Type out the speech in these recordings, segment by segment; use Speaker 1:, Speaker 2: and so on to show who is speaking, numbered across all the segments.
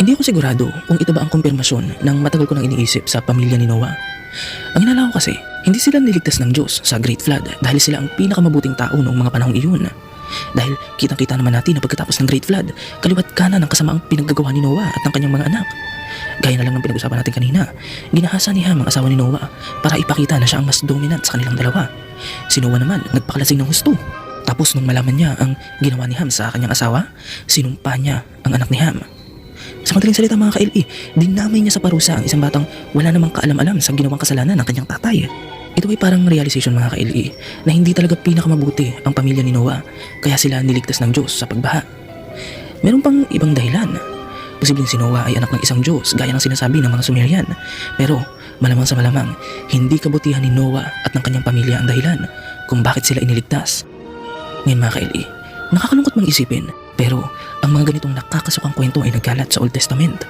Speaker 1: Hindi ako sigurado kung ito ba ang kumpirmasyon ng matagal ko nang iniisip sa pamilya ni Noah. Ang inala ko kasi, hindi sila niligtas ng Diyos sa Great Flood dahil sila ang pinakamabuting tao noong mga panahong iyon. Dahil kitang-kita naman natin na pagkatapos ng Great Flood, kaliwat kanan ang kasamaang pinaggagawa ni Noah at ng kanyang mga anak. Gaya na lang ng pinag-usapan natin kanina, ginahasa ni Ham ang asawa ni Noah para ipakita na siya ang mas dominant sa kanilang dalawa. Si Noah naman nagpakalasing ng husto. Tapos nung malaman niya ang ginawa ni Ham sa kanyang asawa, sinumpa niya ang anak ni Ham. Sa madaling salita mga ka-LE, dinamay niya sa parusa ang isang batang wala namang kaalam-alam sa ginawang kasalanan ng kanyang tatay. Ito ay parang realization mga ka-LE na hindi talaga pinakamabuti ang pamilya ni Noah kaya sila niligtas ng Diyos sa pagbaha. Meron pang ibang dahilan. Posibleng si Noah ay anak ng isang Diyos gaya ng sinasabi ng mga Sumerian. Pero malamang sa malamang, hindi kabutihan ni Noah at ng kanyang pamilya ang dahilan kung bakit sila iniligtas. Ngayon mga ka-LE, nakakalungkot mang isipin, pero ang mga ganitong nakakasukang kwento ay nagkalat sa Old Testament.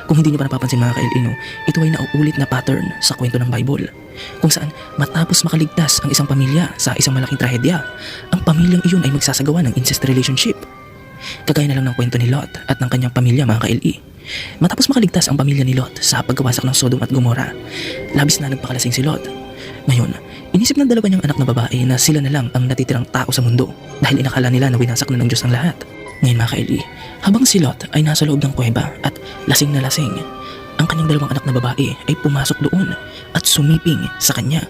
Speaker 1: Kung hindi niyo pa napapansin mga ka-LE, ito ay nauulit na pattern sa kwento ng Bible, kung saan matapos makaligtas ang isang pamilya sa isang malaking trahedya, ang pamilyang iyon ay magsasagawa ng incest relationship. Kagaya na lang ng kwento ni Lot at ng kanyang pamilya mga ka-LE. Matapos makaligtas ang pamilya ni Lot sa pagkawasak ng Sodom at Gomorrah, labis na nagpakalasing si Lot. Ngayon, inisip ng dalawa niyang anak na babae na sila na lang ang natitirang tao sa mundo dahil inakala nila na winasak na ng Diyos ang lahat. Ngayon mga ka-LE, habang si Lot ay nasa loob ng kuweba at lasing na lasing, ang kanyang dalawang anak na babae ay pumasok doon at sumiping sa kanya.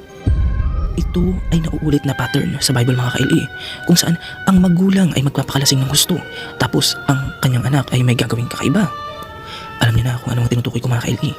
Speaker 1: Ito ay nauulit na pattern sa Bible mga ka-LE, kung saan ang magulang ay magpapakalasing ng gusto tapos ang kanyang anak ay may gagawing kakaiba. Alam niyo na kung ano ang tinutukoy ko mga ka-LE.